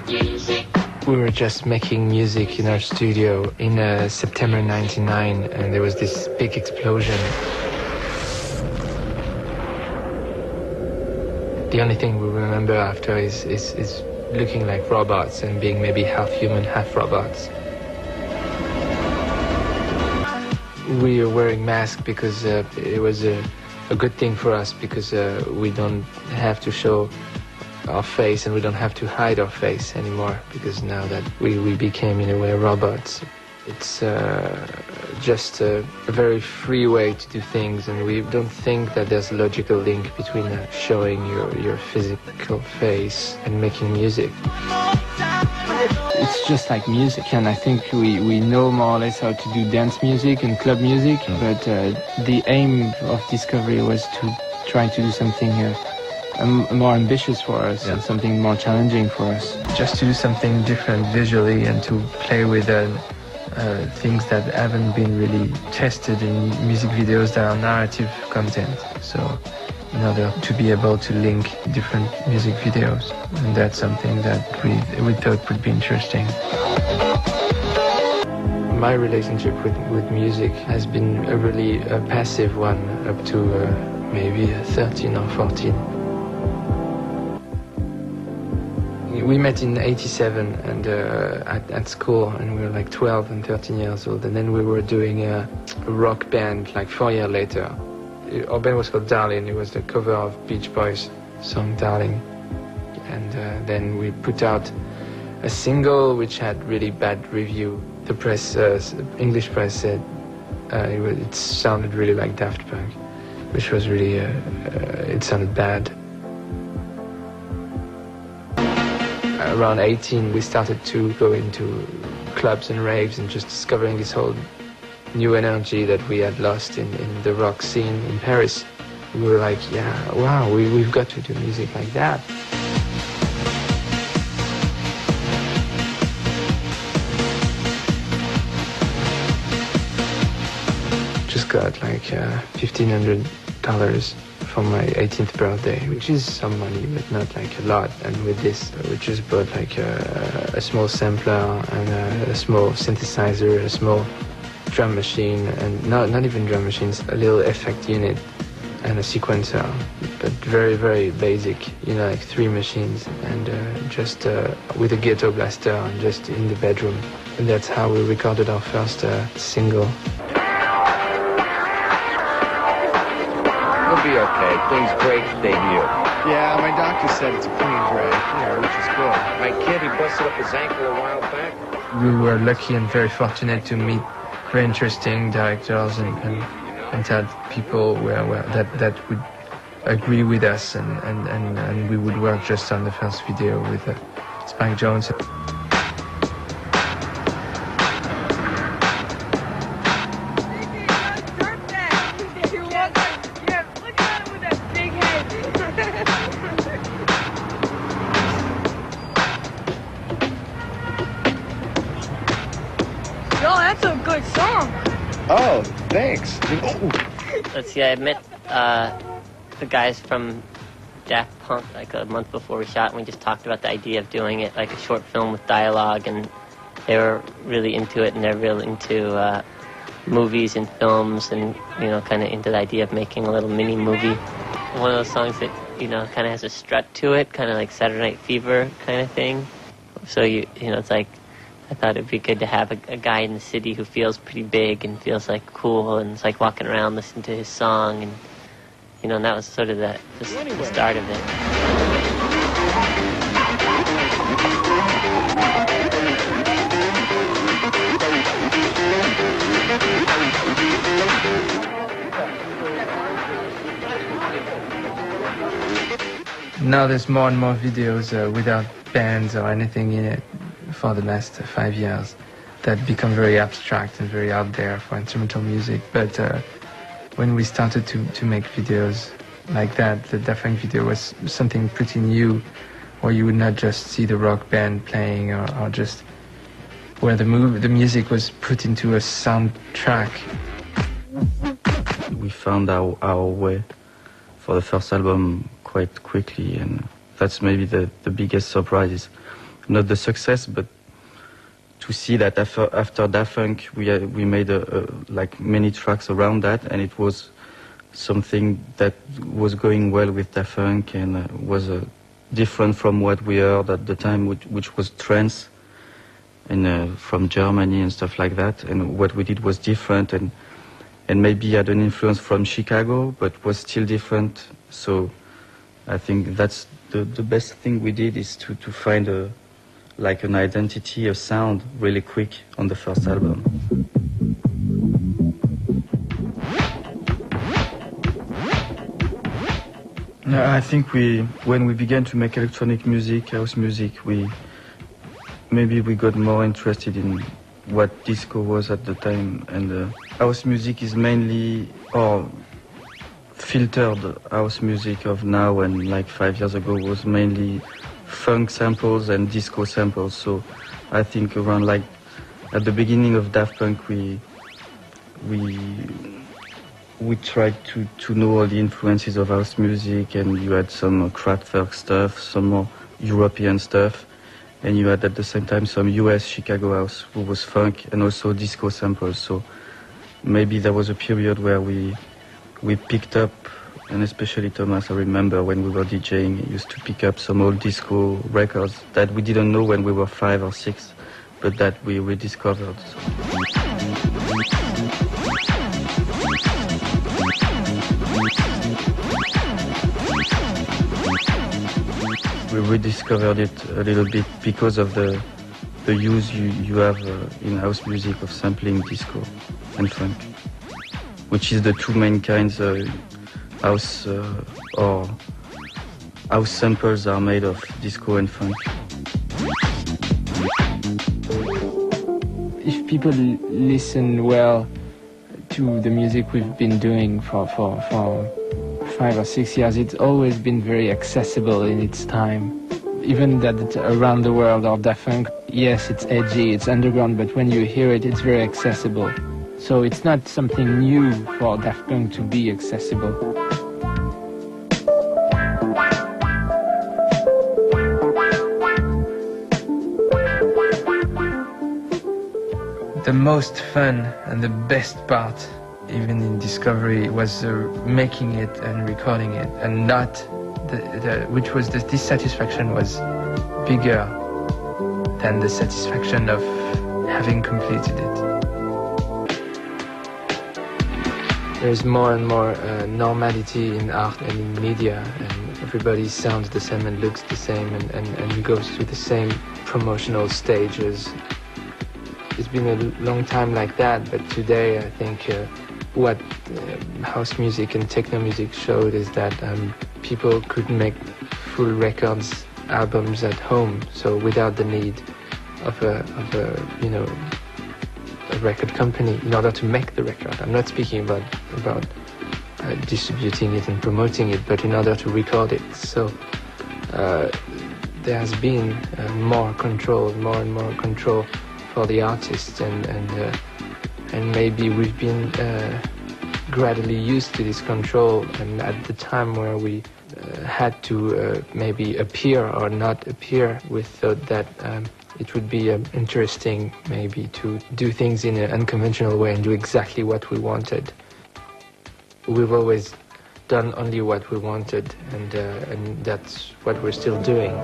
We were just making music in our studio in September '99, and there was this big explosion. The only thing we remember after is looking like robots and being maybe half human, half robots. We are wearing masks because it was a good thing for us, because we don't have to show our face and we don't have to hide our face anymore, because now that we became in a way robots. It's just a very free way to do things, and we don't think that there's a logical link between showing your physical face and making music. It's just like music, and I think we know more or less how to do dance music and club music, but the aim of Discovery was to try to do something more ambitious for us, and something more challenging for us. Just to do something different visually and to play with things that haven't been really tested in music videos that are narrative content. So in order to be able to link different music videos, and that's something that we thought would be interesting. My relationship with music has been a really passive one up to maybe 13 or 14. We met in '87 and at school, and we were like 12 and 13 years old, and then we were doing a rock band like 4 years later. Our band was called Darling. It was the cover of Beach Boys' song Darling, and then we put out a single which had really bad review. The press, English press, said it sounded really like Daft Punk, which was really, it sounded bad. Around 18, we started to go into clubs and raves and just discovering this whole new energy that we had lost in the rock scene in Paris. We were like, yeah, wow, we've got to do music like that. Just got like $1,500 for my 18th birthday, which is some money, but not like a lot. And with this, we just bought like a small sampler and a small synthesizer, a small drum machine, and not even drum machines, a little effect unit and a sequencer, but very, very basic, like 3 machines, and just with a ghetto blaster and just in the bedroom. And that's how we recorded our first single. It'll be okay. Clean's great debut. Yeah, my doctor said it's a clean break, which is good. My kid, he busted up his ankle a while back. We were lucky and very fortunate to meet very interesting directors and that people that would agree with us, and we would work just on the first video with Spike Jonze. That's a good song. Oh, thanks. Let's see, I met the guys from Daft Punk like a month before we shot, and we just talked about the idea of doing it like a short film with dialogue, and they were really into it, and they're really into movies and films, and kind of into the idea of making a little mini movie. One of those songs that kind of has a strut to it, kind of like Saturday Night Fever kind of thing. So it's like, I thought it'd be good to have a guy in the city who feels pretty big and feels like cool, and it's like walking around listening to his song, and and that was sort of the start of it. Now there's more and more videos without bands or anything in it for the last 5 years that become very abstract and very out there for instrumental music. But when we started to make videos like that, the Daft Punk video was something pretty new, where you would not just see the rock band playing or just where the music was put into a soundtrack. We found our way for the first album quite quickly, and that's maybe the biggest surprise is not the success, but to see that after Daft Punk we made like many tracks around that, and it was something that was going well with Daft Punk and was different from what we heard at the time, which was trance and from Germany and stuff like that. And what we did was different and maybe had an influence from Chicago, but was still different. So I think that's the best thing we did, is to find like an identity, a sound really quick on the first album. I think when we began to make electronic music, house music, maybe we got more interested in what disco was at the time, and house music is mainly filtered house music of now, and like 5 years ago was mainly funk samples and disco samples. So I think around like at the beginning of Daft Punk we tried to know all the influences of house music, and you had some Kraftwerk stuff, some more European stuff, and you had at the same time some US Chicago house who was funk and also disco samples. So maybe there was a period where we picked up, and especially Thomas, I remember when we were DJing, used to pick up some old disco records that we didn't know when we were 5 or 6, but that we rediscovered. We rediscovered it a little bit because of the use you have in house music of sampling disco and funk, which is the two main kinds. House or house samples are made of disco and funk. If people listen well to the music we've been doing for 5 or 6 years, it's always been very accessible in its time. Even that it's around the world or Daft Punk, yes, it's edgy, it's underground, but when you hear it, it's very accessible. So it's not something new for Daft Punk to be accessible. The most fun and the best part, even in Discovery, was making it and recording it, and not which was the dissatisfaction was bigger than the satisfaction of having completed it. There's more and more normality in art and in media, and everybody sounds the same and looks the same and goes through the same promotional stages. It's been a long time like that, but today I think what house music and techno music showed is that people could make full records, albums at home, so without the need of a record company in order to make the record. I'm not speaking about distributing it and promoting it, but in order to record it. So there has been more and more control for the artists, and maybe we've been gradually used to this control, and at the time where we had to maybe appear or not appear, we thought that it would be interesting maybe to do things in an unconventional way and do exactly what we wanted. We've always done only what we wanted, and that's what we're still doing.